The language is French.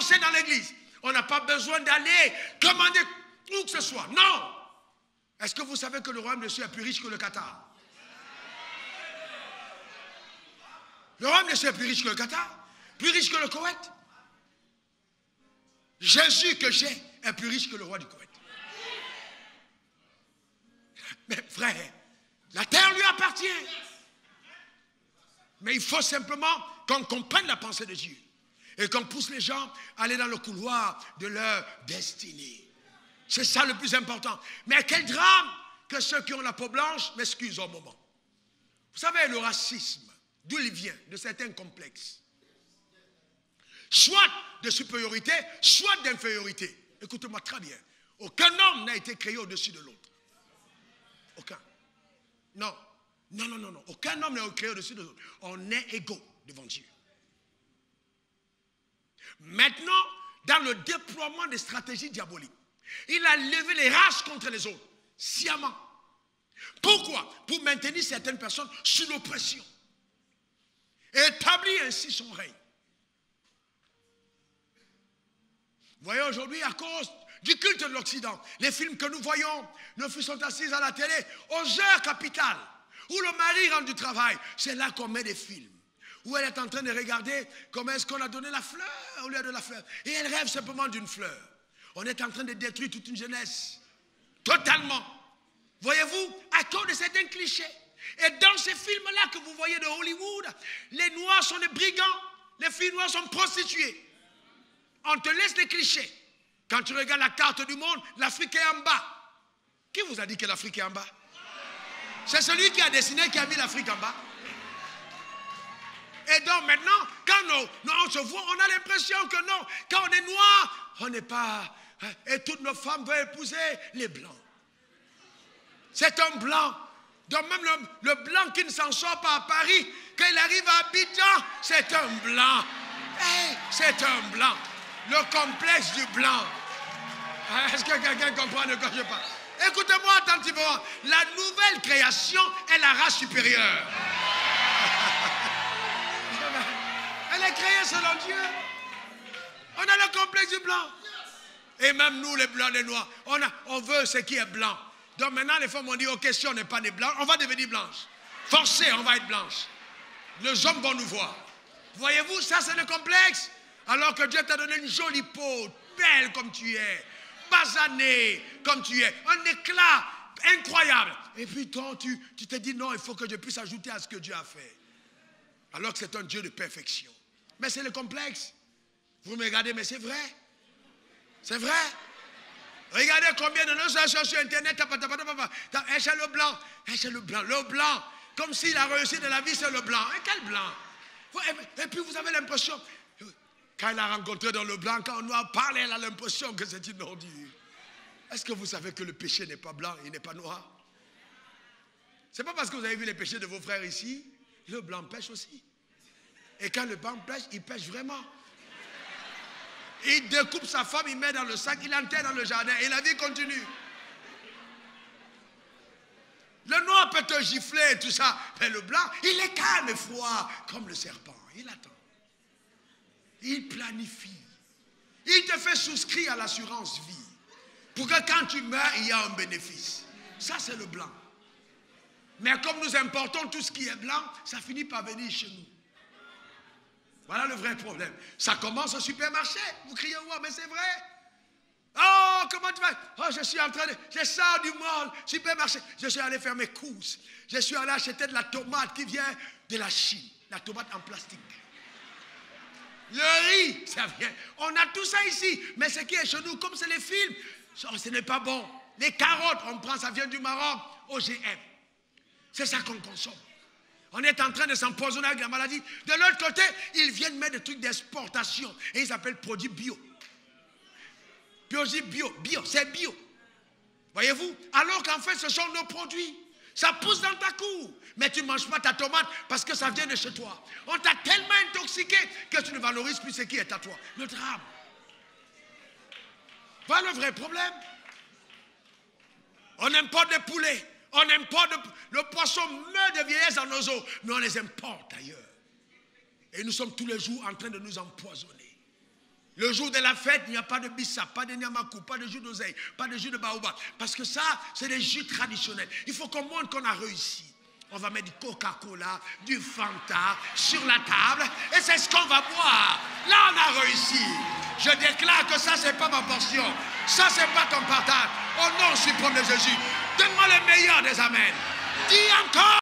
danser dans l'église. On n'a pas besoin d'aller commander où que ce soit. Non. Est-ce que vous savez que le royaume de Dieu est plus riche que le Qatar? Le royaume de Dieu est plus riche que le Qatar, plus riche que le Koweït. Jésus que j'ai est plus riche que le roi du Koweït. Mais frère, la terre lui appartient. Mais il faut simplement qu'on comprenne la pensée de Dieu et qu'on pousse les gens à aller dans le couloir de leur destinée. C'est ça le plus important. Mais quel drame que ceux qui ont la peau blanche m'excusent au moment. Vous savez, le racisme, d'où il vient? De certains complexes. Soit de supériorité, soit d'infériorité. Écoutez-moi très bien. Aucun homme n'a été créé au-dessus de l'autre. Aucun. Non. Non, non, non, non. Aucun homme n'est créé au-dessus de l'autre. On est égaux devant Dieu. Maintenant, dans le déploiement des stratégies diaboliques, il a levé les races contre les autres, sciemment. Pourquoi? Pour maintenir certaines personnes sous l'oppression. Et établir ainsi son règne. Vous voyez aujourd'hui, à cause du culte de l'Occident, les films que nous voyons, nos filles sont assises à la télé, aux heures capitales, où le mari rentre du travail, c'est là qu'on met des films. Où elle est en train de regarder comment est-ce qu'on a donné la fleur au lieu de la fleur. Et elle rêve simplement d'une fleur. On est en train de détruire toute une jeunesse. Totalement. Voyez-vous, à cause de certains clichés. Et dans ces films-là que vous voyez de Hollywood, les Noirs sont des brigands, les filles noires sont prostituées. On te laisse les clichés. Quand tu regardes la carte du monde, l'Afrique est en bas. Qui vous a dit que l'Afrique est en bas? C'est celui qui a dessiné qui a mis l'Afrique en bas. Et donc maintenant, quand on se voit, on a l'impression que non, quand on est noir, on n'est pas... Et toutes nos femmes veulent épouser les blancs. C'est un blanc. Donc même le blanc qui ne s'en sort pas à Paris, quand il arrive à Abidjan, c'est un blanc. Hey, c'est un blanc. Le complexe du blanc. Est-ce que quelqu'un comprend de quoi je parle? Écoutez-moi attentivement. La nouvelle création est la race supérieure. Elle est créée selon Dieu. On a le complexe du blanc. Et même nous, les blancs, les noirs, on veut ce qui est blanc. Donc maintenant, les femmes ont dit, ok, si on n'est pas des blancs, on va devenir blanches. Forcé, on va être blanches. Les hommes vont nous voir. Voyez-vous, ça c'est le complexe. Alors que Dieu t'a donné une jolie peau, belle comme tu es, basanée comme tu es, un éclat incroyable. Et puis toi, tu te dis, non, il faut que je puisse ajouter à ce que Dieu a fait. Alors que c'est un Dieu de perfection. Mais c'est le complexe. Vous me regardez, mais c'est vrai. C'est vrai. Regardez combien de nos gens sur Internet. C'est le blanc. C'est le blanc. Le blanc. Comme si la réussite de la vie, c'est le blanc. Et quel blanc? Et puis vous avez l'impression, quand il a rencontré dans le blanc, quand on doit parler, elle a l'impression que c'est une ordure. Est-ce que vous savez que le péché n'est pas blanc, il n'est pas noir? C'est pas parce que vous avez vu les péchés de vos frères ici, le blanc pêche aussi. Et quand le blanc pêche, il pêche vraiment. Il découpe sa femme, il met dans le sac, il l'enterre dans le jardin et la vie continue. Le noir peut te gifler et tout ça, mais le blanc, il est calme et froid comme le serpent. Il attend. Il planifie. Il te fait souscrire à l'assurance vie. Pour que quand tu meurs, il y a un bénéfice. Ça, c'est le blanc. Mais comme nous importons tout ce qui est blanc, ça finit par venir chez nous. Voilà le vrai problème. Ça commence au supermarché. Vous criez, wow, mais c'est vrai. Oh, comment tu vas? Oh, je suis en train de... Je sors du mall, supermarché. Je suis allé faire mes courses. Je suis allé acheter de la tomate qui vient de la Chine. La tomate en plastique. Le riz, ça vient. On a tout ça ici. Mais ce qui est chez nous, comme c'est les films, ce n'est pas bon. Les carottes, on prend, ça vient du Maroc, OGM. C'est ça qu'on consomme. On est en train de s'empoisonner avec la maladie. De l'autre côté, ils viennent mettre des trucs d'exportation. Et ils appellent produits bio. Produits bio, c'est bio. Voyez-vous? Alors qu'en fait, ce sont nos produits. Ça pousse dans ta cour. Mais tu ne manges pas ta tomate parce que ça vient de chez toi. On t'a tellement intoxiqué que tu ne valorises plus ce qui est à toi. Le drame. Voilà le vrai problème. On importe des poulets. On importe le poisson meurt de vieillesse dans nos eaux. Mais on les importe ailleurs. Et nous sommes tous les jours en train de nous empoisonner. Le jour de la fête, il n'y a pas de bissap, pas de nyamakou, pas de jus d'oseille, pas de jus de baobab. Parce que ça, c'est des jus traditionnels. Il faut qu'on montre qu'on a réussi. On va mettre du Coca-Cola, du Fanta sur la table. Et c'est ce qu'on va boire. Là, on a réussi. Je déclare que ça, c'est pas ma portion. Ça, c'est pas ton partage. Au nom suprême de Jésus. Donne-moi le meilleur des amens. Dis encore.